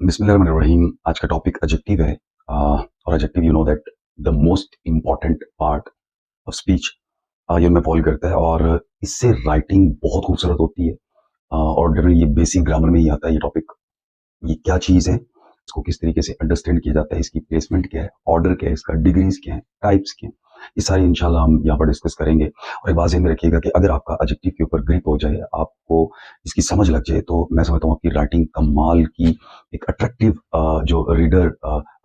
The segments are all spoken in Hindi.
बिस्मिल्लाहिर्रहमानिर्रहीम। आज का टॉपिक एडजेक्टिव है। और adjective you know that the most important part of speech ये उनमें फॉलो करता है और इससे राइटिंग बहुत खूबसूरत होती है। और डेफिनेटली ये बेसिक ग्रामर में ही आता है ये टॉपिक। ये क्या चीज़ है, इसको किस तरीके से अंडरस्टैंड किया जाता है, इसकी प्लेसमेंट क्या है, ऑर्डर क्या है, इसका डिग्रीज क्या है, टाइप्स क्या है, ये सारी इंशाल्लाह हम यहाँ पर डिस्कस करेंगे। और एक बात ध्यान में रखिएगा कि अगर आपका एडजेक्टिव के ऊपर ग्रिप हो जाए, आपको इसकी समझ लग जाए, तो मैं समझता हूँ आपकी राइटिंग कमाल की एक अट्रैक्टिव जो रीडर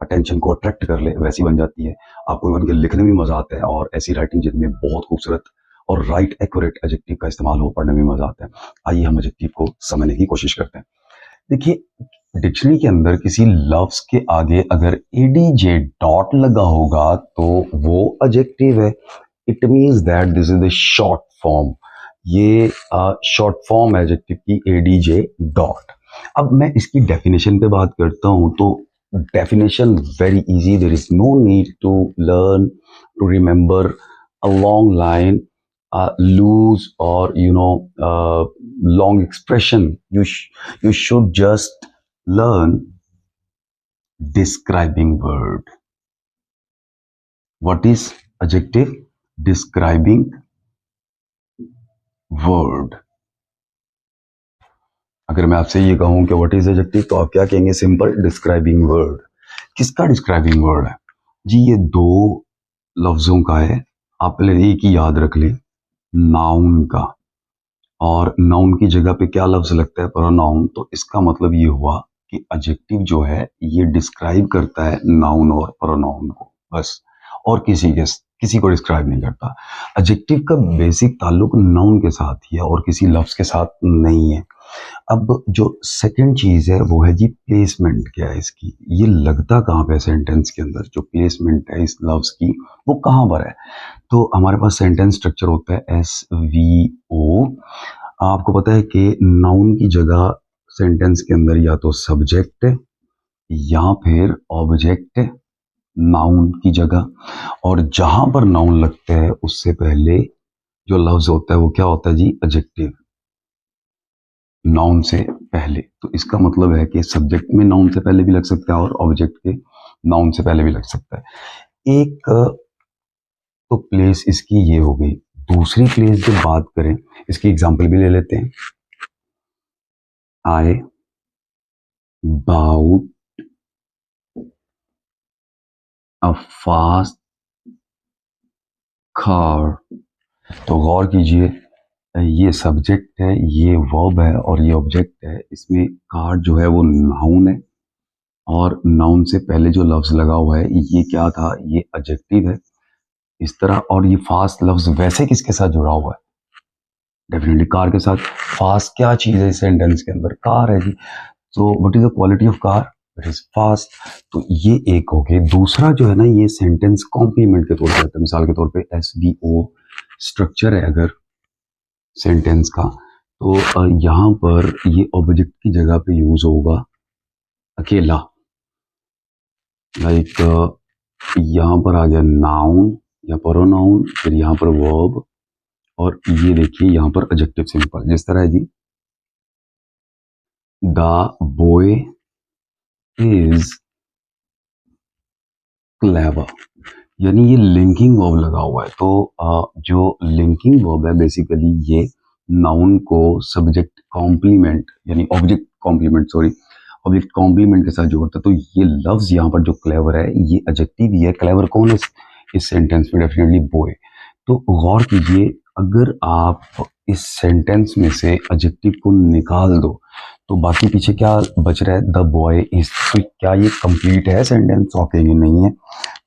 अटेंशन को अट्रैक्ट कर ले वैसी बन जाती है। आपको इवन के लिखने में मजा आता है और ऐसी राइटिंग जिनमें बहुत खूबसूरत और राइट एक्यूरेट एडजेक्टिव का इस्तेमाल हो, पढ़ने में मजा आता है। आइए हम एडजेक्टिव को समझने की कोशिश करते हैं। देखिए, डिक्शनरी के अंदर किसी लफ्ज के आगे अगर एडीजे डॉट लगा होगा तो वो एडजेक्टिव है। It means that this is the short form. ये शॉर्ट फॉर्म एडजेक्टिव की एडीजे डॉट। अब मैं इसकी डेफिनेशन पे बात करता हूं तो definition very easy. There is no need to learn to remember a long line, loose or long expression. You should just learn describing word. What is adjective? Describing word. अगर मैं आपसे ये कहूं कि व्हाट इज एडजेक्टिव तो आप क्या कहेंगे? Simple, describing word. किसका डिस्क्राइबिंग वर्ड है जी? ये दो लफ्जों का है। आप पहले एक ही याद रख लें, नाउन का। और नाउन की जगह पे क्या लफ्ज लगता है? प्रोनाउन। तो इसका मतलब ये हुआ कि एडजेक्टिव जो है ये डिस्क्राइब करता है नाउन और प्रोनाउन को, बस। और किसी को डिस्क्राइब नहीं करता। एडजेक्टिव का बेसिक ताल्लुक नाउन के साथ ही है और किसी लफ्ज के साथ नहीं है। अब जो सेकंड चीज है वो है जी प्लेसमेंट। क्या है इसकी? ये लगता कहाँ पे सेंटेंस के अंदर? जो प्लेसमेंट है इस लफ्ज की वो कहाँ पर है? तो हमारे पास सेंटेंस स्ट्रक्चर होता है SVO। आपको पता है कि नाउन की जगह सेंटेंस के अंदर या तो सब्जेक्ट है या फिर ऑब्जेक्ट है नाउन की जगह। और जहां पर नाउन लगता है उससे पहले जो लफ्ज होता है वो क्या होता है जी? एडजेक्टिव। नाउन से पहले। तो इसका मतलब है कि सब्जेक्ट में नाउन से पहले भी लग सकता है और ऑब्जेक्ट के नाउन से पहले भी लग सकता है। एक तो प्लेस इसकी ये हो गई। दूसरी प्लेस जब बात करें, इसकी एग्जांपल भी ले लेते हैं। I bought a fast car. तो गौर कीजिए, ये सब्जेक्ट है, ये वर्ब है और ये ऑब्जेक्ट है। इसमें कार जो है वो नाउन है और नाउन से पहले जो लफ्ज लगा हुआ है ये क्या था? ये एडजेक्टिव है। इस तरह। और ये फास्ट लफ्ज वैसे किसके साथ जुड़ा हुआ है? डेफिनेटली कार के साथ। फास्ट क्या चीज है इस सेंटेंस के अंदर? कार है जी। तो what is the quality of car? It is fast. तो ये एक हो गया। दूसरा जो है ना, ये सेंटेंस कॉम्प्लीमेंट के तौर पर आता है। मिसाल के तौर पे SVO स्ट्रक्चर है अगर सेंटेंस का, तो यहाँ पर ये ऑब्जेक्ट की जगह पे यूज होगा अकेला। लाइक यहाँ पर आ गया नाउन या प्रोनाउन, फिर यहाँ पर वर्ब, और ये देखिए यहाँ पर एडजेक्टिव सिंपल। जिस तरह है जी, द बॉय इज क्लेवर। यानी ये लिंकिंग वर्ब लगा हुआ है। तो जो लिंकिंग वर्ब है बेसिकली ये नाउन को सब्जेक्ट कॉम्प्लीमेंट यानी object complement, sorry, object complement के साथ जोड़ता है। तो ये लफ्ज यहाँ पर जो क्लेवर है ये एडजेक्टिव ही है। क्लेवर कौन है इस सेंटेंस में? Definitely boy. तो गौर कीजिए, अगर आप इस सेंटेंस में से एडजेक्टिव को निकाल दो तो बाकी पीछे क्या बच रहा है? The boy is. तो क्या ये कंप्लीट है सेंटेंस? वाकई नहीं है।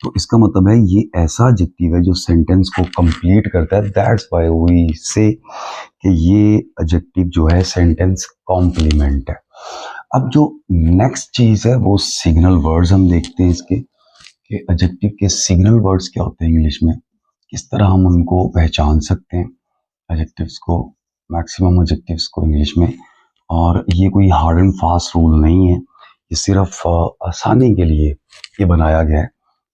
तो इसका मतलब है ये ऐसा एडजेक्टिव है जो सेंटेंस को कंप्लीट करता है। दैट्स व्हाई वी से कि ये एडजेक्टिव जो है सेंटेंस कॉम्प्लीमेंट है। अब जो नेक्स्ट चीज है वो सिग्नल वर्ड्स हम देखते हैं इसके, कि एडजेक्टिव के सिग्नल वर्ड्स क्या होते हैं इंग्लिश में, किस तरह हम उनको पहचान सकते हैं एडजेक्टिव्स को, मैक्सिमम एडजेक्टिव्स को इंग्लिश में। और ये कोई हार्ड एंड फास्ट रूल नहीं है, ये सिर्फ आसानी के लिए ये बनाया गया है।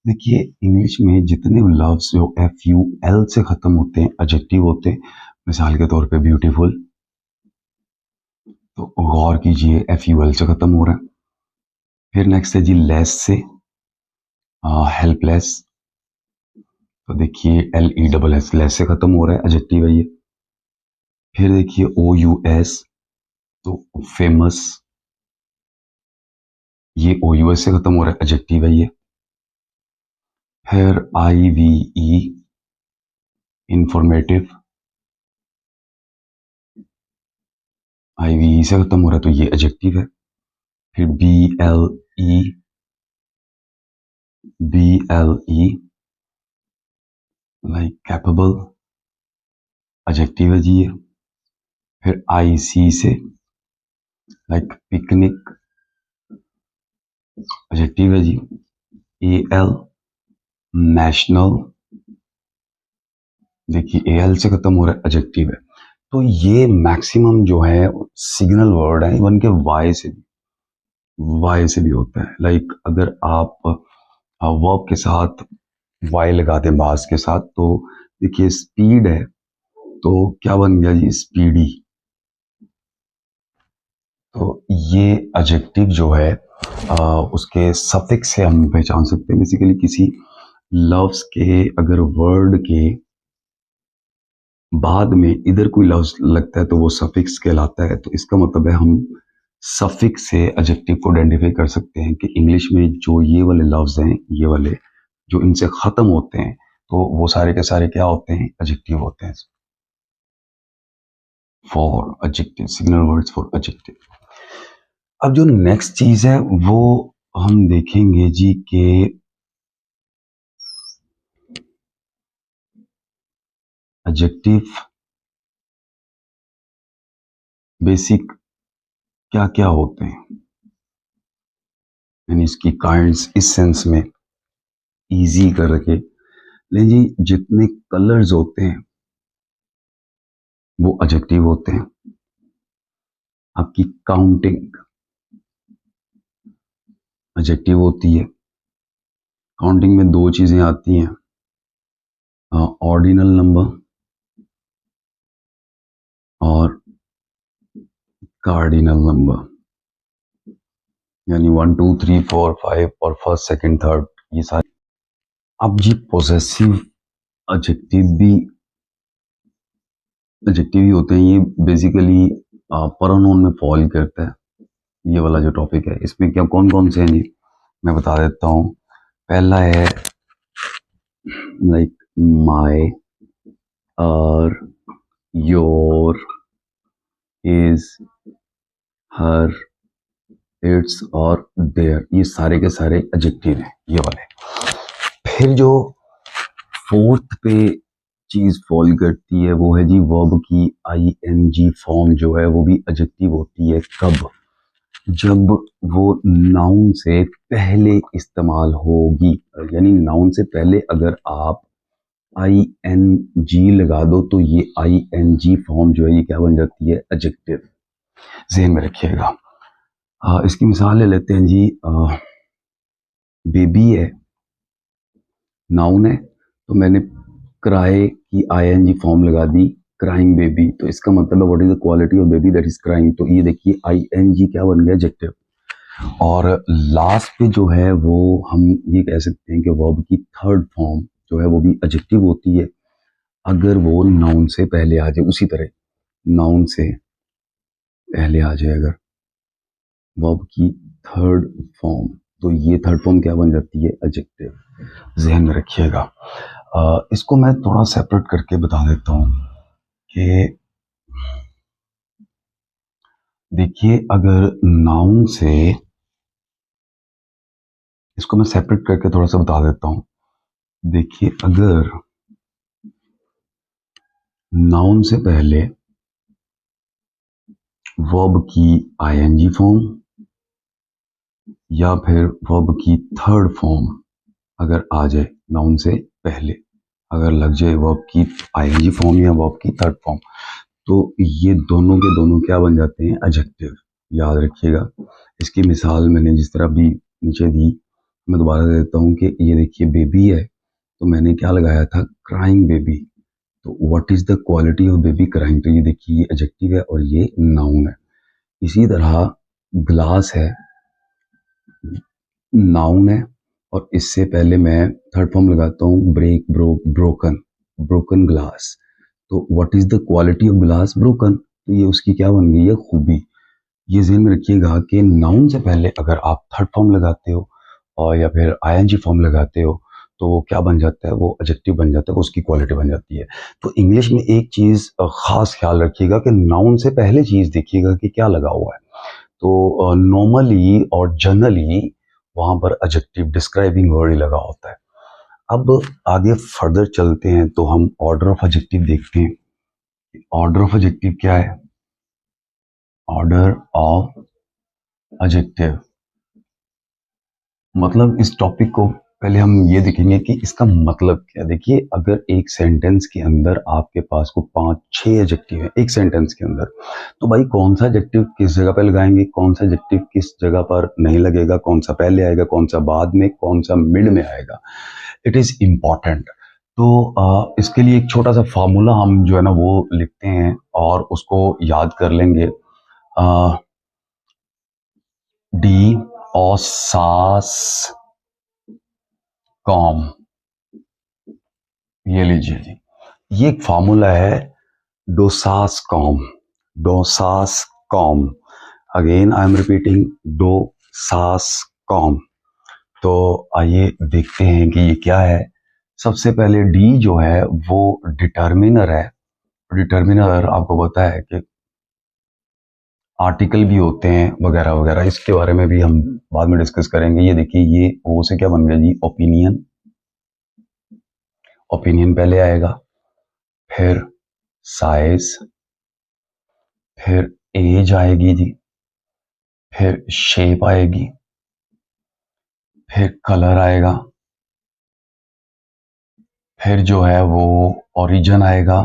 देखिए, इंग्लिश में जितने लफ्ज जो FUL से खत्म होते हैं एडजेक्टिव होते हैं। मिसाल के तौर पे ब्यूटीफुल, तो गौर कीजिए FUL से खत्म हो रहा है। फिर नेक्स्ट है जी लेस से, हेल्पलेस। तो देखिए LESS, लेस से खत्म हो रहा है, एडजेक्टिव है ये। फिर देखिए OUS, तो फेमस, ये OUS से खत्म हो रहा है, एडजेक्टिव है ये। फिर IVE, इंफॉर्मेटिव, IVE से खत्म हो रहा है तो ये एडजेक्टिव है। फिर BLE, लाइक कैपेबल, एडजेक्टिव है जी ये। फिर IC से, लाइक पिकनिक, एडजेक्टिव है जी। AL, नेशनल, देखिए AL से खत्म हो रहा है, एडजेक्टिव है। तो ये मैक्सिमम जो है सिग्नल वर्ड है, इवन के वाई से भी होता है। लाइक अगर आप वर्ब के साथ वाई लगा दें बास के साथ, तो देखिए स्पीड है, तो क्या बन गया जी, स्पीडी। तो ये एडजेक्टिव जो है उसके सफिक्स से हम पहचान सकते हैं। बेसिकली किसी लफ्ज के अगर वर्ड के बाद में इधर कोई लफ्ज लगता है तो वो सफिक्स कहलाता है। तो इसका मतलब है हम सफिक्स से एडजेक्टिव को आइडेंटिफाई कर सकते हैं कि इंग्लिश में जो ये वाले लफ्ज हैं, ये वाले जो इनसे खत्म होते हैं, तो वो सारे के सारे क्या होते हैं, एडजेक्टिव होते हैं। For adjective, signal words for adjective. अब जो नेक्स्ट चीज है वो हम देखेंगे जी के एडजेक्टिव बेसिक क्या क्या होते हैं, यानी इसकी काइंड्स इस सेंस में इजी कर रखे। लेकिन जी जितने कलर्स होते हैं वो एडजेक्टिव होते हैं। आपकी काउंटिंग एडजेक्टिव होती है। काउंटिंग में दो चीजें आती हैं, ऑर्डिनल नंबर और कार्डिनल नंबर, यानी 1 2 3 4 5 और फर्स्ट सेकंड थर्ड, ये सारे। अब जी पोजेसिव एडजेक्टिव ही होते हैं। ये बेसिकली प्रोनाउन में फॉल करता है। ये वाला जो टॉपिक है इसमें क्या कौन कौन से हैं जी, मैं बता देता हूँ। पहला है लाइक माय, और योर, इज, हर, इट्स और देयर, ये सारे के सारे एडजेक्टिव हैं ये वाले। फिर जो फोर्थ पे चीज फॉल करती है वो है जी वर्ब की ING फॉर्म जो है वो भी एडजेक्टिव होती है। कब? जब वो नाउन से पहले इस्तेमाल होगी, यानी नाउन से पहले अगर आप ING लगा दो तो ये ING फॉर्म जो है ये क्या बन जाती है, एडजेक्टिव। ज़हन में रखिएगा। इसकी मिसाल ले लेते हैं जी। बेबी है, नाउन है, तो मैंने क्राई की ING फॉर्म लगा दी, क्राइंग बेबी। तो इसका मतलब है what is the quality of baby that is crying. तो ये देखिए ING क्या बन गया, एडजेक्टिव। और लास्ट पे जो है वो हम ये कह सकते हैं कि वर्ब की थर्ड फॉर्म जो है वो भी एडजेक्टिव होती है अगर वो नाउन से पहले आ जाए। उसी तरह नाउन से पहले आ जाए अगर वर्ब की थर्ड फॉर्म, तो ये थर्ड फॉर्म क्या बन जाती है, एडजेक्टिव। ज़हन में रखिएगा। इसको मैं थोड़ा सेपरेट करके बता देता हूँ कि देखिए अगर नाउन से, इसको मैं सेपरेट करके थोड़ा सा बता देता हूँ। देखिए अगर नाउन से पहले वर्ब की ING फॉर्म या फिर वर्ब की थर्ड फॉर्म अगर आ जाए नाउन से पहले, अगर लग जाए वर्ब की ING फॉर्म या वर्ब की थर्ड फॉर्म, तो ये दोनों के दोनों क्या बन जाते हैं, एडजेक्टिव। याद रखिएगा। इसकी मिसाल मैंने जिस तरह भी नीचे दी, मैं दोबारा दे देता हूँ कि ये देखिए बेबी है, तो मैंने क्या लगाया था, क्राइंग बेबी। तो what is the quality of baby crying, तो ये देखिए ये एडजेक्टिव है और ये नाउन है। इसी तरह ग्लास है, नाउन है और इससे पहले मैं थर्ड फॉर्म लगाता हूँ break, broke, broken, broken glass. तो what is the quality of glass? Broken. तो ये उसकी क्या बन गई है? खूबी। ये ज़हन में रखिएगा कि नाउन से पहले अगर आप थर्ड फॉर्म लगाते हो और या फिर आईएनजी फॉर्म लगाते हो तो वो क्या बन जाता है? वो एडजेक्टिव बन जाता है, वो उसकी क्वालिटी बन जाती है। तो इंग्लिश में एक चीज़ खास ख्याल रखिएगा कि नाउन से पहले चीज़ देखिएगा कि क्या लगा हुआ है। तो नॉर्मली और जनरली वहां पर एडजेक्टिव डिस्क्राइबिंग वर्ड ही लगा होता है। अब आगे फर्दर चलते हैं तो हम ऑर्डर ऑफ एडजेक्टिव देखते हैं। ऑर्डर ऑफ एडजेक्टिव क्या है? ऑर्डर ऑफ एडजेक्टिव मतलब इस टॉपिक को पहले हम ये देखेंगे कि इसका मतलब क्या। देखिए, अगर एक सेंटेंस के अंदर आपके पास को 5-6 एडजेक्टिव है एक सेंटेंस के अंदर, तो भाई कौन सा एडजेक्टिव किस जगह पे लगाएंगे, कौन सा एडजेक्टिव किस जगह पर नहीं लगेगा, कौन सा पहले आएगा, कौन सा बाद में, कौन सा मिड में आएगा, इट इज इम्पॉर्टेंट। तो इसके लिए एक छोटा सा फार्मूला हम जो है ना वो लिखते हैं और उसको याद कर लेंगे। डी ओसास कॉम, ये लीजिए जी, ये एक फार्मूला है। Dosas com, dosas com, again I am repeating, dosas com. तो आइए देखते हैं कि ये क्या है। सबसे पहले डी जो है वो डिटर्मिनर है। डिटर्मिनर आपको पता है कि आर्टिकल भी होते हैं वगैरह वगैरह, इसके बारे में भी हम बाद में डिस्कस करेंगे। ये देखिए, ये ओ से क्या बन गया जी? ओपिनियन। ओपिनियन पहले आएगा, फिर साइज, फिर एज आएगी जी, फिर शेप आएगी, फिर कलर आएगा, फिर जो है वो ओरिजिन आएगा,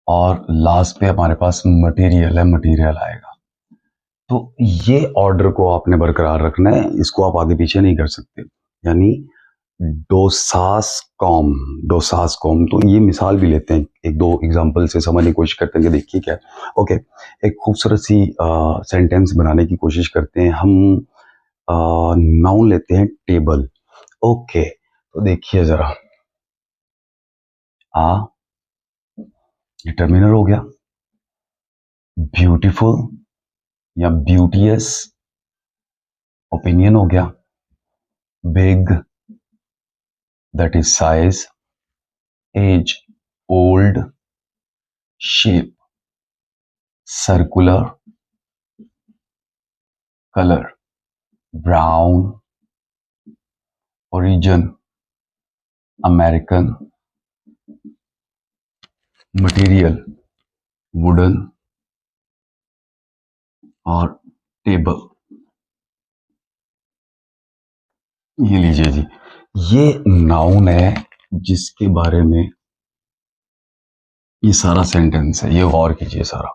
और लास्ट पे हमारे पास मटेरियल है, मटेरियल आएगा। तो ये ऑर्डर को आपने बरकरार रखना है, इसको आप आगे पीछे नहीं कर सकते। यानी डोसास कॉम, डोसास कॉम। तो ये मिसाल भी लेते हैं, एक दो एग्जांपल से समझने की कोशिश करते हैं कि देखिए क्या। ओके, एक खूबसूरत सी सेंटेंस बनाने की कोशिश करते हैं हम। नाउन लेते हैं टेबल। ओके, तो देखिए जरा, आ डिटर्मिनर हो गया, ब्यूटीफुल या ब्यूटियस ओपिनियन हो गया, big that is size, age old, shape circular, colour brown, origin American, material wooden, और टेबल। ये लीजिए जी, ये नाउन है जिसके बारे में ये सारा सेंटेंस है। ये गौर कीजिए सारा,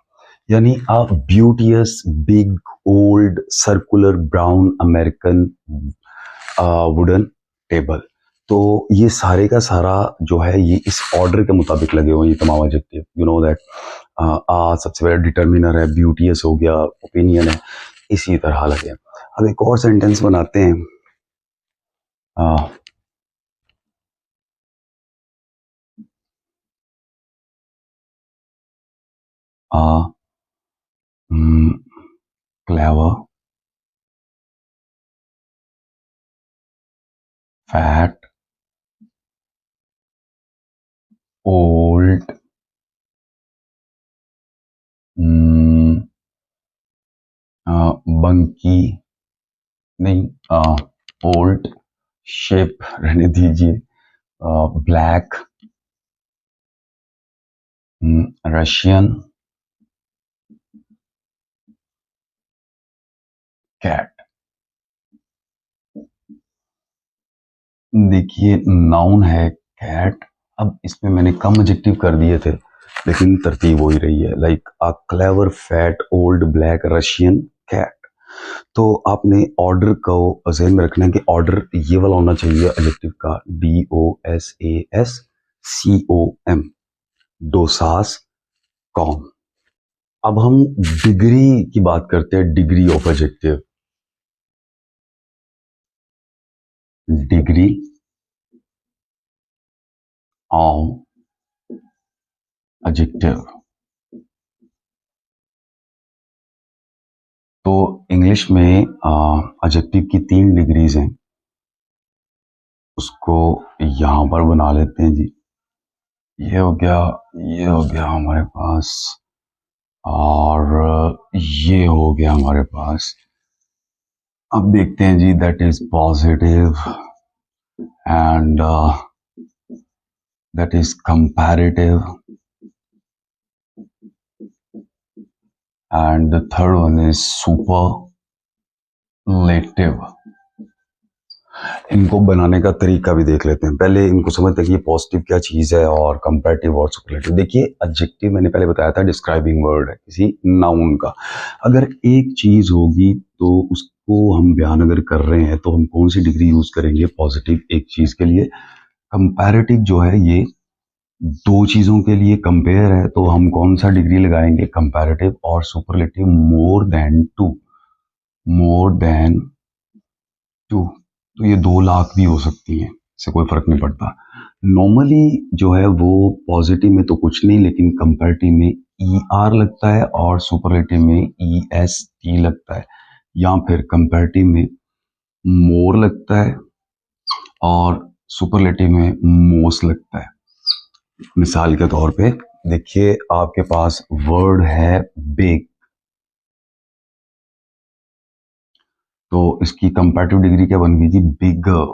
यानी a beauteous big old circular brown American wooden table. तो ये सारे का सारा जो है ये इस ऑर्डर के मुताबिक लगे हुए हैं, ये तमाम एडजेक्टिव। यू नो दैट सबसे पहले डिटर्मिनर है, ब्यूटियस हो गया, ओपिनियन है, इसी तरह लगे। अब एक और सेंटेंस बनाते हैं। आ, आ, क्लेवर, फैट, ओल्ड, बंकी, नहीं, ओल्ड, शेप रहने दीजिए, ब्लैक, रशियन, कैट। देखिए, नाउन है कैट। अब इसमें मैंने कम एडजेक्टिव कर दिए थे लेकिन तरतीब हो ही रही है, like a clever, fat, old, black, Russian, cat. तो आपने ऑर्डर को ज़हन में रखना है कि ऑर्डर ये वाला होना चाहिए एडजेक्टिव का, DOSASCOM, डोसास कॉम। अब हम डिग्री की बात करते हैं, degree of adjective. Degree of adjective. तो इंग्लिश में एडजेक्टिव की 3 डिग्रीज हैं, उसको यहां पर बना लेते हैं जी। ये हो गया, ये हो गया हमारे पास, और ये हो गया हमारे पास। अब देखते हैं जी, that is positive and that is comparative and the third one is superlative. इनको बनाने का तरीका भी देख लेते हैं। पहले इनको समझते हैं कि ये पॉजिटिव क्या चीज है और कंपैरेटिव और सुपरलेटिव। देखिए, एडजेक्टिव मैंने पहले बताया था डिस्क्राइबिंग वर्ड है किसी नाउन का। अगर एक चीज होगी तो उसको हम बयान अगर कर रहे हैं तो हम कौन सी डिग्री यूज करेंगे? पॉजिटिव एक चीज के लिए। कंपैरेटिव जो है ये 2 चीजों के लिए कंपेयर है, तो हम कौन सा डिग्री लगाएंगे? कंपैरेटिव। और superlative more than two, more than two. तो ये 2 लाख भी हो सकती हैं, इससे कोई फर्क नहीं पड़ता। नॉर्मली जो है वो पॉजिटिव में तो कुछ नहीं, लेकिन कंपैरेटिव में ई आर लगता है और सुपरलेटिव में ई एस टी लगता है, या फिर कंपैरेटिव में मोर लगता है और सुपरलेटिव में मोस्ट लगता है। मिसाल के तौर पे देखिए, आपके पास वर्ड है बिग, तो इसकी कंपैरेटिव डिग्री क्या बन गई जी? बिगर।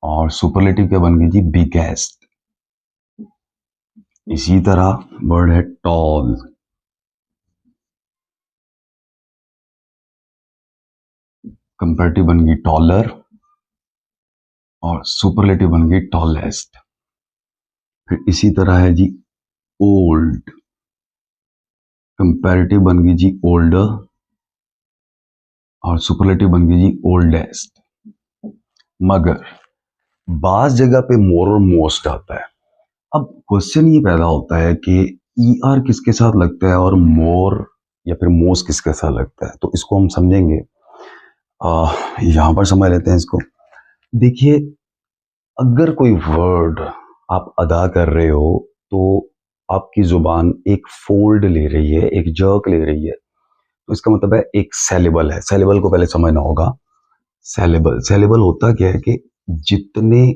और सुपरलेटिव क्या बन गई जी? बिगेस्ट। इसी तरह वर्ड है टॉल, कंपैरेटिव बन गई टॉलर और सुपरलेटिव बन गई टॉलेस्ट। फिर इसी तरह है जी ओल्ड, कंपैरेटिव बन गई जी ओल्डर और सुपरलेटिव बन गई जी ओल्डेस्ट। मगर बाज जगह पे मोर और मोस्ट आता है। अब क्वेश्चन ये पैदा होता है कि ई आर किसके साथ लगता है और मोर या फिर मोस्ट किसके साथ लगता है, तो इसको हम समझेंगे। यहां पर समझ लेते हैं इसको। देखिए, अगर कोई वर्ड आप अदा कर रहे हो तो आपकी जुबान एक फोल्ड ले रही है, एक जर्क ले रही है, तो इसका मतलब है एक सेलेबल है। सेलेबल को पहले समझना होगा। सेलेबल, सेलेबल होता क्या है कि जितने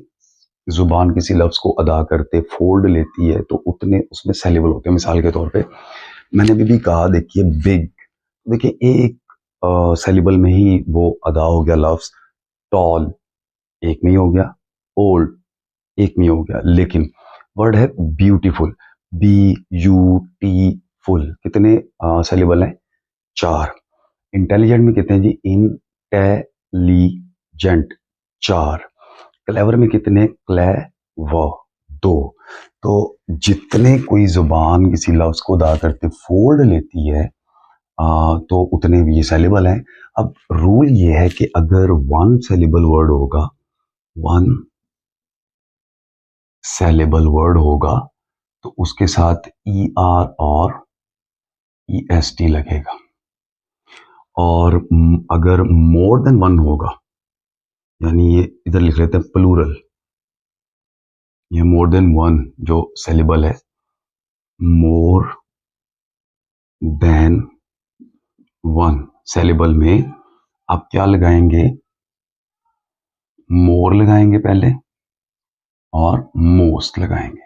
जुबान किसी लफ्ज को अदा करते फोल्ड लेती है तो उतने उसमें सेलेबल होते हैं। मिसाल के तौर पे मैंने अभी भी कहा, देखिए बिग, देखिए एक सेलेबल में ही वो अदा हो गया लफ्ज। टॉल एक में ही हो गया, ओल्ड एक में हो गया। लेकिन वर्ड है beautiful, B U T full, कितने सेलेबल हैं? 4। इंटेलिजेंट में कितने जी? इंटेलिजेंट 4। क्लेवर में कितने? क्लेवर 2। तो जितने कोई जुबान किसी लफ्ज को अदा करते फोल्ड लेती है तो उतने भी ये सेलेबल हैं। अब रूल ये है कि अगर 1 सेलेबल वर्ड होगा, 1 सेलेबल वर्ड होगा, तो उसके साथ ई आर और ई एस टी लगेगा। और अगर मोर देन 1 होगा, यानी ये इधर लिख लेते हैं प्लूरल, ये मोर देन 1 जो सेलेबल है, मोर देन 1 सेलेबल में आप क्या लगाएंगे? मोर लगाएंगे पहले और मोस्ट लगाएंगे।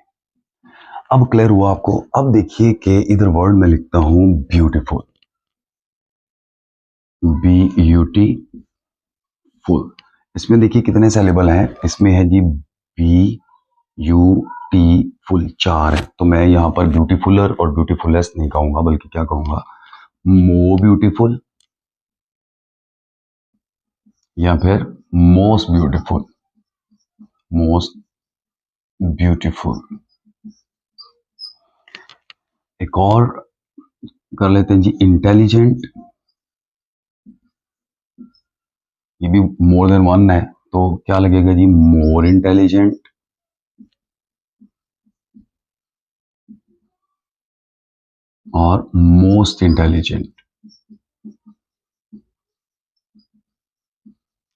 अब क्लियर हुआ आपको? अब देखिए कि इधर वर्ड में लिखता हूं beautiful, B U T full. इसमें देखिए कितने सेलेबल हैं? इसमें है जी बी यू टी फुल 4 है, तो मैं यहां पर ब्यूटीफुलर और ब्यूटीफुलेस्ट नहीं कहूंगा, बल्कि क्या कहूंगा? मोर ब्यूटीफुल या फिर मोस्ट ब्यूटीफुल, मोस्ट ब्यूटीफुल। एक और कर लेते हैं जी इंटेलिजेंट, ये भी मोर देन 1 है, तो क्या लगेगा जी? More intelligent. और मोस्ट इंटेलिजेंट।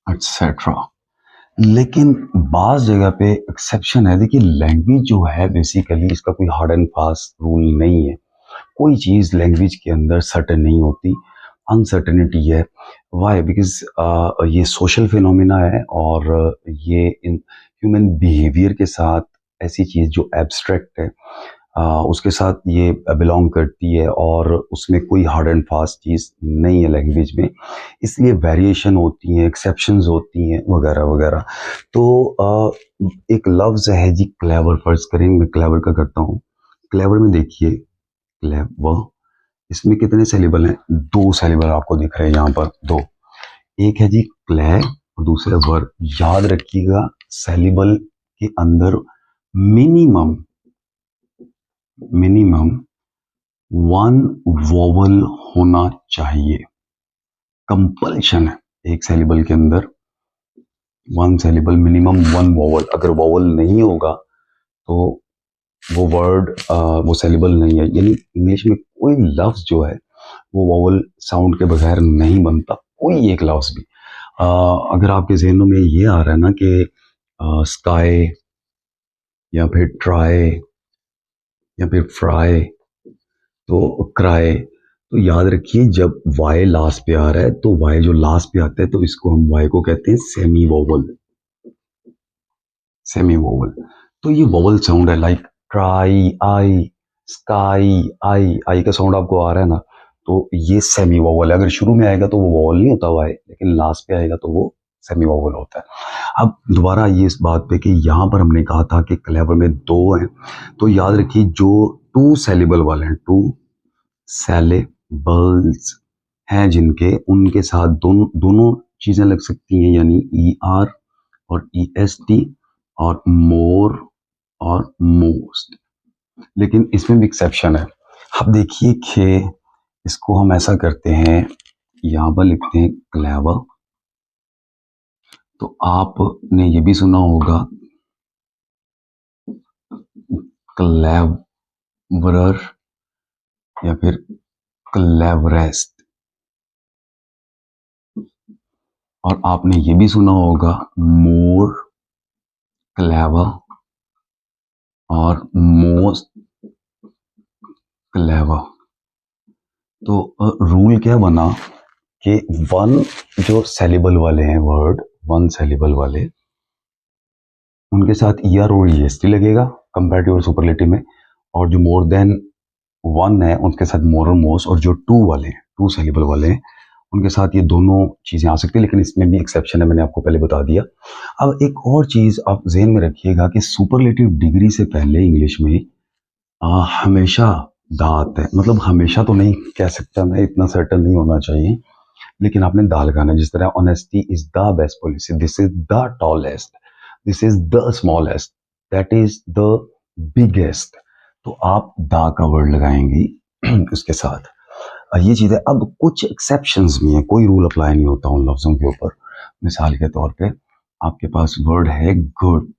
एटसेट्रा। लेकिन बाज़ जगह पे एक्सेप्शन है। देखिए लैंग्वेज जो है बेसिकली इसका कोई हार्ड एंड फास्ट रूल नहीं है। कोई चीज़ लैंग्वेज के अंदर सर्टेन नहीं होती, अनसर्टेनिटी है। वाई? बिकॉज ये सोशल फिनोमिना है और ये इन ह्यूमन बिहेवियर के साथ ऐसी चीज़ जो एब्स्ट्रैक्ट है उसके साथ ये बिलोंग करती है और उसमें कोई हार्ड एंड फास्ट चीज़ नहीं है लैंग्वेज में। इसलिए वेरिएशन होती हैं, एक्सेप्शंस होती हैं वगैरह वगैरह। तो एक लफ्ज़ है जी क्लेवर, फर्ज करें मैं क्लेवर का करता हूँ। क्लेवर में देखिए क्लेवर, इसमें कितने सेलिबल हैं? 2 सेलिबल आपको दिख रहे हैं यहाँ पर, 2। एक है जी क्ले और दूसरा वर। याद रखिएगा सेलिबल के अंदर मिनिमम मिनिमम 1 वोवल होना चाहिए। कंपल्शन है एक सेलिबल के अंदर 1 सेलिबल मिनिमम 1 वोवल। अगर वोवल नहीं होगा तो वो वर्ड वो सेलिबल नहीं है। यानी इंग्लिश में कोई लफ्ज जो है वो वोवल साउंड के बगैर नहीं बनता, कोई एक लफ्ज भी। अगर आपके जहनों में ये आ रहा है ना कि स्काई या फिर ट्राई या फिर फ्राई तो क्राई, तो याद रखिए जब वाई लास्ट पे आ रहा है तो वाई जो लास्ट पे आता है तो इसको हम वाई को कहते हैं सेमी वोवल। सेमी वोवल तो ये वोवल साउंड है, लाइक ट्राई आई, स्काई आई, आई का साउंड आपको आ रहा है ना, तो ये सेमी वोवल है। अगर शुरू में आएगा तो वो वोवल नहीं होता वाई, लेकिन लास्ट पे आएगा तो वो सेमी वोवल होता है। अब दोबारा ये इस बात पे कि यहाँ पर हमने कहा था कि क्लेवर में 2 हैं, तो याद रखिए जो 2 सेलिबल वाले हैं, 2 सेलेबल्स हैं जिनके, उनके साथ दोनों चीजें लग सकती हैं, यानी ई आर और ई एस टी और मोर और मोस्ट। लेकिन इसमें भी एक्सेप्शन है। अब देखिए कि इसको हम ऐसा करते हैं, यहां पर लिखते हैं क्लेवर। तो आपने ये भी सुना होगा क्लेवरर या फिर क्लेवरेस्ट, और आपने ये भी सुना होगा मोर क्लेवर और मोस्ट क्लेवर। तो रूल क्या बना कि 1 जो सेलिबल वाले हैं वर्ड, 1 सेलिबल वाले, उनके साथ ई आर और ई एस टी लगेगा कंपैरेटिव और सुपरलेटिव में, और जो मोर देन 1 है उनके साथ मोर और मोस्ट, और जो 2 वाले हैं, 2 सेलिबल वाले हैं, उनके साथ ये दोनों चीज़ें आ सकती है। लेकिन इसमें भी एक्सेप्शन है, मैंने आपको पहले बता दिया। अब एक और चीज़ आप जहन में रखिएगा कि सुपरलेटिव डिग्री से पहले इंग्लिश में हमेशा दा आता है। मतलब हमेशा तो नहीं कह सकता मैं, इतना सर्टन नहीं होना चाहिए, लेकिन आपने दा लगाना है। जिस तरह honesty is the best policy, this is the tallest, this is the smallest, that is the biggest, तो आप दा का वर्ड लगाएंगी उसके साथ। ये चीज़ है। अब कुछ एक्सेप्शंस भी हैं, कोई रूल अप्लाई नहीं होता उन लफ्ज़ों के ऊपर। मिसाल के तौर पे आपके पास वर्ड है गुड,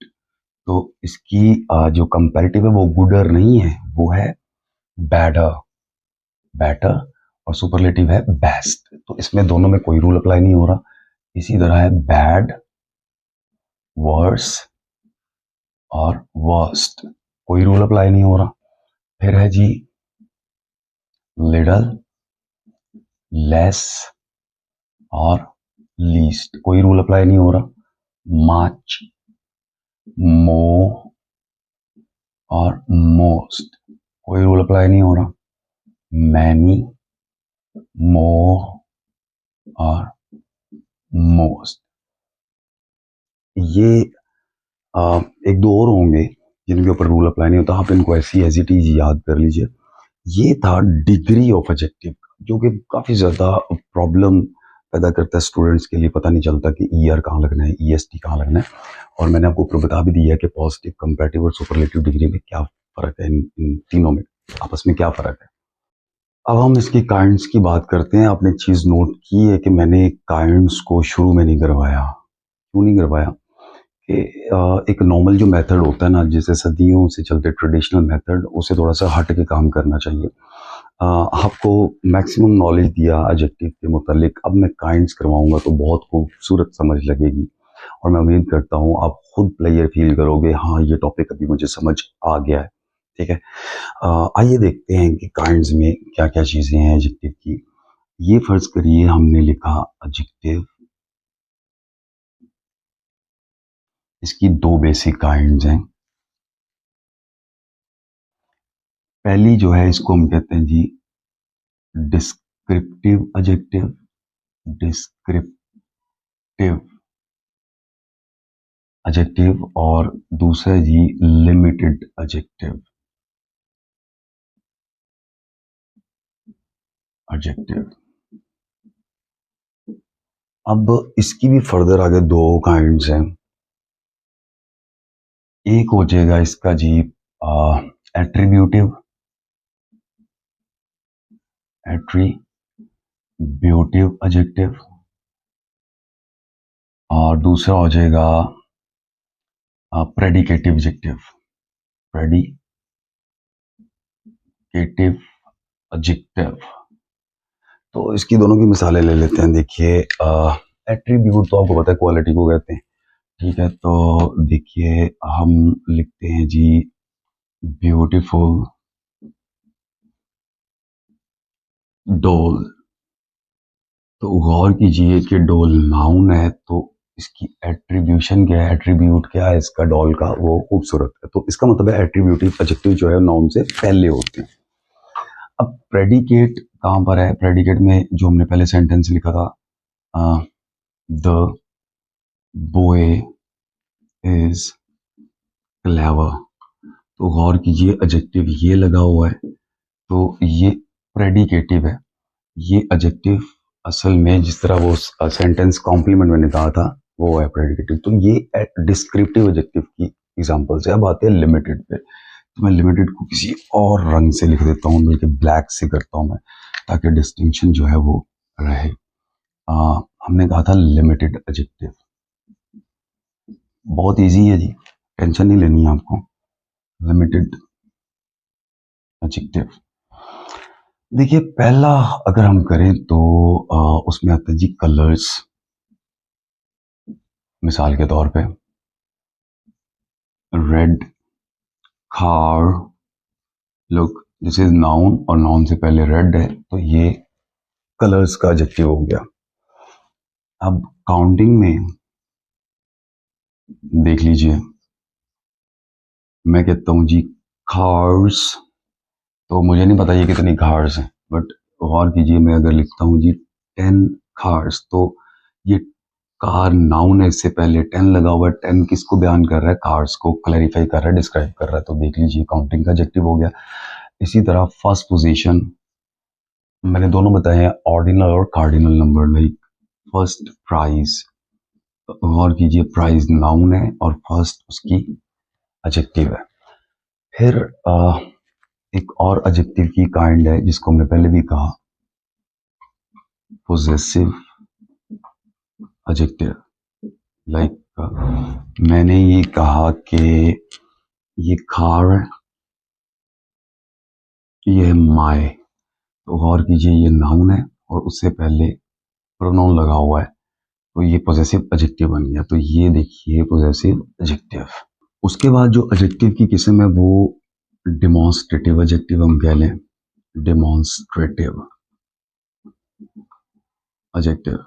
तो इसकी जो कंपैरेटिव है वो गुडर नहीं है, वो है बैडर, बेटर, और सुपरलेटिव है बेस्ट। तो इसमें दोनों में कोई रूल अप्लाई नहीं हो रहा। इसी तरह है बैड, वर्स और वर्स्ट, कोई रूल अप्लाई नहीं हो रहा। फिर है जी लिडल, लेस और लीस्ट, कोई रूल अप्लाई नहीं हो रहा। मच, मोर और मोस्ट, कोई रूल अप्लाई नहीं हो रहा। मैनी, मोर और मोस्ट। ये एक दो और होंगे जिनके ऊपर रूल अप्लाई नहीं होता, आप इनको ऐसी एज इट इज याद कर लीजिए। ये था डिग्री ऑफ एडजेक्टिव, जो कि काफ़ी ज़्यादा प्रॉब्लम पैदा करता है स्टूडेंट्स के लिए। पता नहीं चलता कि ई आर कहाँ लगना है, ई एस टी कहाँ लगना है। और मैंने आपको ऊपर बता भी दिया कि पॉजिटिव, कंपैरेटिव और सुपरलेटिव डिग्री में क्या फ़र्क है, इन तीनों में आपस में क्या फ़र्क है। अब हम इसकी काइंड्स की बात करते हैं। आपने एक चीज़ नोट की है कि मैंने काइंड्स को शुरू में नहीं करवाया। क्यों नहीं करवाया? कि एक नॉर्मल जो मेथड होता है ना, जैसे सदियों से चलते ट्रेडिशनल मेथड, उसे थोड़ा सा हट के काम करना चाहिए। आपको मैक्सिमम नॉलेज दिया एडजेक्टिव के मुतालिक। अब मैं काइंड्स करवाऊंगा तो बहुत खूबसूरत समझ लगेगी, और मैं उम्मीद करता हूँ आप खुद प्लेयर फील करोगे, हाँ ये टॉपिक अभी मुझे समझ आ गया है। ठीक है, आइए देखते हैं कि काइंड्स में क्या क्या चीज़ें हैं एडजेक्टिव की। ये फर्ज करिए हमने लिखा एडजेक्टिव, इसकी दो बेसिक काइंड्स हैं। पहली जो है इसको हम कहते हैं जी डिस्क्रिप्टिव एडजेक्टिव, डिस्क्रिप्टिव एडजेक्टिव, और दूसरा है जी लिमिटेड एडजेक्टिव, एडजेक्टिव। अब इसकी भी फर्दर आगे दो काइंड्स हैं। एक हो जाएगा इसका जी एट्रीब्यूटिव, एट्रीब्यूटिव एडजेक्टिव, और दूसरा हो जाएगा प्रेडिकेटिव एडजेक्टिव, प्रेडिकेटिव एडजेक्टिव। तो इसकी दोनों की मिसालें ले लेते हैं। देखिए, एट्रीब्यूट तो आपको पता है क्वालिटी को कहते हैं। ठीक है, तो देखिए हम लिखते हैं जी ब्यूटीफुल डोल। तो गौर कीजिए कि डोल नाउन है, तो इसकी एट्रीब्यूशन क्या है, एट्रीब्यूट क्या है इसका डॉल का, वो खूबसूरत है। तो इसका मतलब है एट्रीब्यूटिव एडजेक्टिव जो है नाउन से पहले होते हैं। अब प्रेडिकेट कहाँ पर है? प्रेडिकेट में जो हमने पहले सेंटेंस लिखा था, द बॉय इज क्लेवर, तो गौर कीजिए एडजेक्टिव ये लगा हुआ है, तो ये प्रेडिकेटिव है। ये एडजेक्टिव असल में जिस तरह वो सेंटेंस कॉम्प्लीमेंट मैंने कहा था वो है प्रेडिकेटिव। तो ये डिस्क्रिप्टिव एडजेक्टिव की एग्जांपल्स है। अब आते हैं लिमिटेड पे। तो मैं लिमिटेड को किसी और रंग से लिख देता हूँ, बल्कि ब्लैक से करता हूँ मैं, ताकि डिस्टिंक्शन जो है वो रहे। हमने कहा था लिमिटेड एडजेक्टिव, बहुत इजी है जी, टेंशन नहीं लेनी है आपको। लिमिटेड एडजेक्टिव, देखिए पहला अगर हम करें तो उसमें आता है जी कलर्स। मिसाल के तौर पे red car, look this is noun, और नाउन से पहले रेड है, तो ये कलर्स का एडजेक्टिव हो गया। अब काउंटिंग में देख लीजिए, मैं कहता हूं जी कार्स, तो मुझे नहीं पता ये कितनी कार्स हैं, बट गौर कीजिए मैं अगर लिखता हूं जी 10 कार्स, तो ये कार नाउन है, इससे पहले 10 लगा हुआ है। 10 किसको बयान कर रहा है? कार्स को क्लैरिफाई कर रहा है, डिस्क्राइब कर रहा है। तो देख लीजिए काउंटिंग का एडजेक्टिव हो गया। इसी तरह फर्स्ट पोजीशन, मैंने दोनों बताए हैं, ऑर्डिनल और cardinal number. Like first prize, गौर कीजिए प्राइज नाउन है और फर्स्ट उसकी एडजेक्टिव है। फिर एक और एडजेक्टिव की काइंड है जिसको हमने पहले भी कहा, पोजेसिव एडजेक्टिव। लाइक मैंने ये कहा कि ये कार है, ये है माय, तो गौर कीजिए ये नाउन है और उससे पहले प्रोनाउन लगा हुआ है, तो ये पॉजेसिव एडजेक्टिव बन गया। तो ये देखिए पॉजेसिव एडजेक्टिव। उसके बाद जो एडजेक्टिव की किस्म है वो डेमोन्स्ट्रेटिव एडजेक्टिव हम कह लें, डेमोन्स्ट्रेटिव एडजेक्टिव।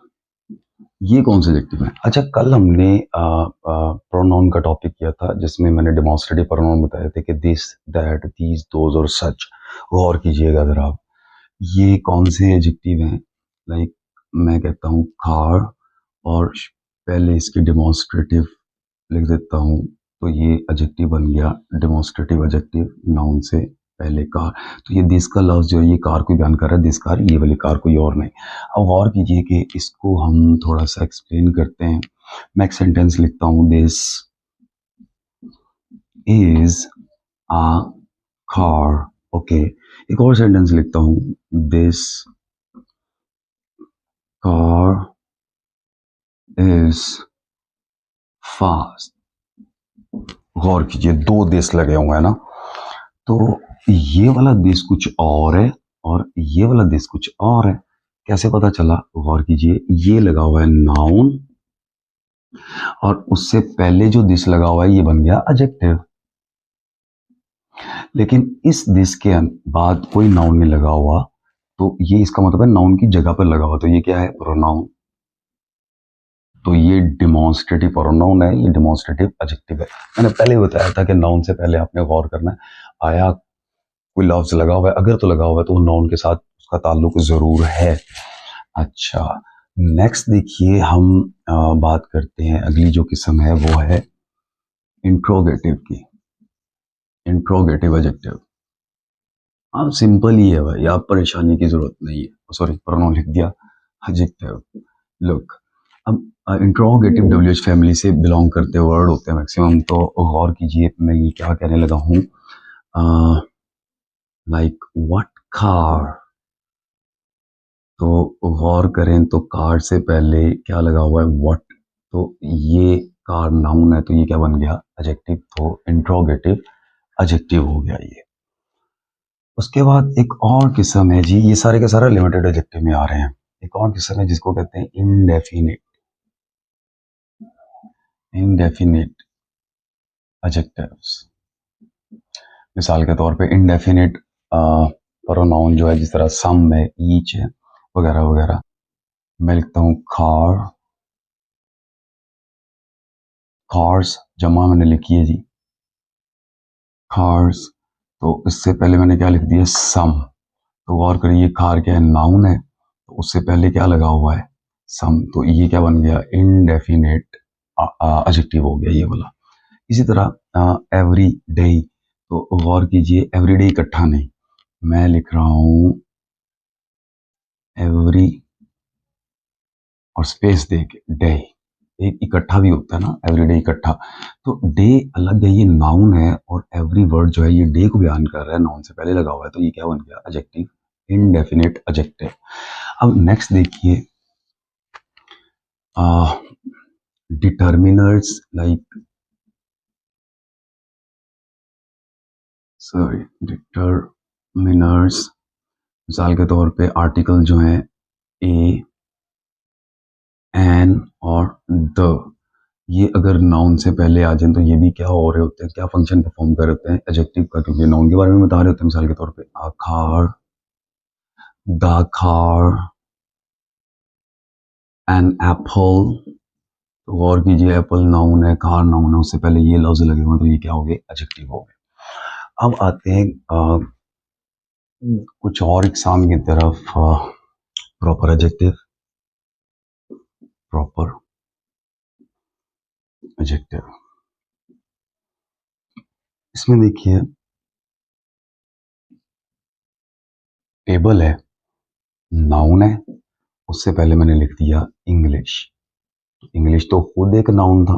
ये कौन से एडजेक्टिव है? अच्छा, कल हमने प्रोनाउन का टॉपिक किया था जिसमें मैंने डेमोन्स्ट्रेटिव प्रोनाउन बताए थे कि दिस, दैट, दीज, दोज और सच। गौर कीजिएगा जरा आप, ये कौन से एडजेक्टिव हैं? लाइक मैं कहता हूँ कार और पहले इसकी डेमोन्स्ट्रेटिव लिख देता हूँ, तो ये एडजेक्टिव बन गया डेमोन्स्ट्रेटिव एडजेक्टिव, नाउन से पहले कार। तो ये दिस का लफ्ज जो है ये कार को बयान कर रहा है, दिस कार, ये वाली कार कोई और नहीं। अब गौर कीजिए कि इसको हम थोड़ा सा एक्सप्लेन करते हैं। मैं एक सेंटेंस लिखता हूँ, this is a car. Okay, एक और सेंटेंस लिखता हूँ, दिस कार इज फास्ट। गौर कीजिए दो दिस लगे हुए हैं ना, तो ये वाला दिस कुछ और है और ये वाला दिस कुछ और है। कैसे पता चला? गौर कीजिए, ये लगा हुआ है नाउन और उससे पहले जो दिस लगा हुआ है ये बन गया एडजेक्टिव। लेकिन इस दिस के बाद कोई नाउन नहीं लगा हुआ, तो ये इसका मतलब है नाउन की जगह पर लगा हुआ, तो ये क्या है? प्रोनाउन। तो ये डिमॉन्स्ट्रेटिव प्रोनाउन है, ये डिमॉन्स्ट्रेटिव एडजेक्टिव है। मैंने पहले बताया था कि नाउन से पहले आपने गौर करना है, आया कोई लफ्ज लगा हुआ है, अगर तो लगा हुआ है तो वो नाउन के साथ उसका ताल्लुक जरूर है। अच्छा, नेक्स्ट देखिए, हम बात करते हैं, अगली जो किस्म है वो है इंट्रोगेटिव की। इंट्रोगेटिव एडजेक्टिव, हाँ सिंपल ही है भाई, आप परेशानी की जरूरत नहीं है। सॉरी, प्रोनाउन लिख दिया, एडजेक्टिव। लुक, अब इंट्रोगेटिव डब्ल्यूएच फैमिली से बिलोंग करते वर्ड होते हैं मैक्सिमम, तो गौर कीजिए मैं ये क्या कहने लगा हूँ। लाइक व्हाट कार, तो गौर करें तो कार से पहले क्या लगा हुआ है? व्हाट। तो ये कार नाउन है, तो ये क्या बन गया? एडजेक्टिव। तो इंट्रोगेटिव एडजेक्टिव हो गया ये। उसके बाद एक और किस्म है जी, ये सारे के सारे लिमिटेड एडजेक्टिव में आ रहे हैं। एक और किस्म है जिसको कहते हैं इनडेफिनिट। इनडेफिनिट एडजेक्टिव्स, मिसाल के तौर पे इनडेफिनिट प्रोनाउन जो है, जिस तरह सम है, ईच है, वगैरह वगैरह। मैं लिखता हूँ कार, कार्स जमा मैंने लिखी है जी, कार्स। तो इससे पहले मैंने क्या लिख दिया? सम। तो गौर करिए, कार क्या है? नाउन है, तो उससे पहले क्या लगा हुआ है? सम। तो ये क्या बन गया? इनडेफिनेट एडजेक्टिव हो गया ये वाला। इसी तरह एवरी डे, तो गौर कीजिए, एवरी डे इकट्ठा नहीं, मैं लिख रहा हूं एवरी और स्पेस दे के डे। एक इकट्ठा भी होता है ना, एवरी डे इकट्ठा। तो डे अलग है, ये नाउन है, और एवरी वर्ड जो है ये डे को बयान कर रहा है, नाउन से पहले लगा हुआ है, तो ये क्या बन गया? Adjective, indefinite adjective. अब नेक्स्ट देखिए, डिटर्मिनर्स लाइक, सॉरी, डिटर्मिनर्स, मिसाल के तौर पे आर्टिकल जो है ए, एन और द, ये अगर नाउन से पहले आ जाए तो ये भी क्या हो रहे होते हैं? क्या फंक्शन परफॉर्म कर रहे होते हैं? एडजेक्टिव का, क्योंकि नाउन के बारे में बता रहे होते हैं। मिसाल के तौर पे a car, the car, an apple. तो गौर कीजिए, एप्पल नाउन है, कार नाउन है, उससे पहले ये लफ्ज लगे हुए, तो ये क्या हो गए? एडजेक्टिव हो गए। अब आते हैं कुछ और एग्जाम की तरफ। प्रॉपर एडजेक्टिव, प्रॉपर एडजेक्टिव, इसमें देखिए टेबल है, नाउन है, उससे पहले मैंने लिख दिया इंग्लिश। इंग्लिश तो खुद एक नाउन था,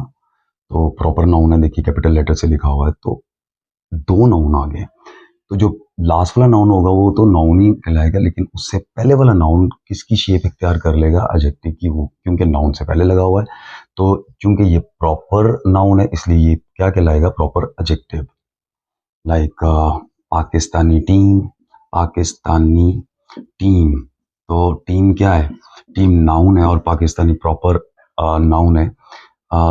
तो प्रॉपर नाउन है, देखिए कैपिटल लेटर से लिखा हुआ है, तो दो नाउन आ गए। तो जो लास्ट वाला नाउन होगा वो तो नाउन ही कहलाएगा, लेकिन उससे पहले वाला नाउन किसकी शेप इख्तियार कर लेगा? एडजेक्टिव की, वो क्योंकि नाउन से पहले लगा हुआ है। तो क्योंकि ये प्रॉपर नाउन है, इसलिए ये क्या कहलाएगा? Proper adjective. Like Pakistani team, Pakistani team. तो टीम क्या है? टीम नाउन है, और पाकिस्तानी प्रॉपर नाउन है।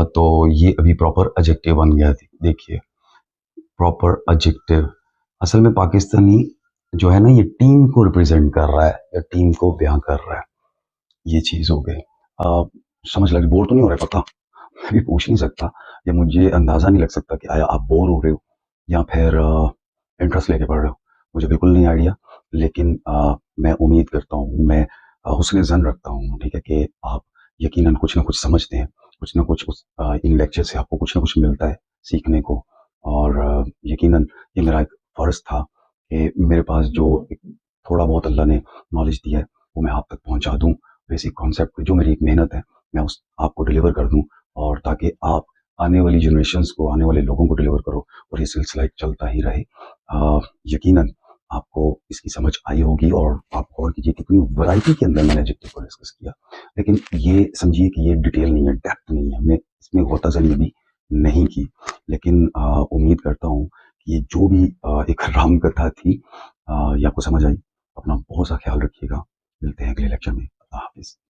तो ये अभी प्रॉपर एडजेक्टिव बन गया। देखिए, प्रॉपर एडजेक्टिव, असल में पाकिस्तानी जो है ना, ये टीम को रिप्रेजेंट कर रहा है या टीम को बयां कर रहा है, ये चीज हो गई। समझ लग, बोर तो नहीं हो रहा? पता, मैं भी पूछ नहीं सकता, या मुझे अंदाजा नहीं लग सकता कि आया आप बोर हो रहे हो या फिर इंटरेस्ट लेके पढ़ रहे हो, मुझे बिल्कुल नहीं आइडिया। लेकिन मैं उम्मीद करता हूँ, मैं हुस्न ज़न रखता हूँ, ठीक है, कि आप यकीनन कुछ ना कुछ समझते हैं, कुछ ना कुछ इन लेक्चर से आपको कुछ ना कुछ मिलता है सीखने को। और यकीनन ये मेरा एक फ़र्ज़ था कि मेरे पास जो थोड़ा बहुत अल्लाह ने नॉलेज दिया है वो मैं आप तक पहुँचा दूँ। बेसिक कॉन्सेप्ट पे जो मेरी एक मेहनत है, मैं उस आपको डिलीवर कर दूँ, और ताकि आप आने वाली जनरेशन्स को, आने वाले लोगों को डिलीवर करो, और ये सिलसिला एक चलता ही रहे। यकीनन आपको इसकी समझ आई होगी, और आप गौर कीजिए कितनी वैरायटी के अंदर मैंने एडजेक्टिव को डिस्कस किया। लेकिन ये समझिए कि ये डिटेल नहीं है, डेप्थ नहीं है, हमने इसमें गौताजनी भी नहीं की। लेकिन उम्मीद करता हूँ कि ये जो भी एक राम कथा थी, ये आपको समझ आई। अपना बहुत सा ख्याल रखिएगा। मिलते हैं अगले लेक्चर में। अल्लाह हाफिज़।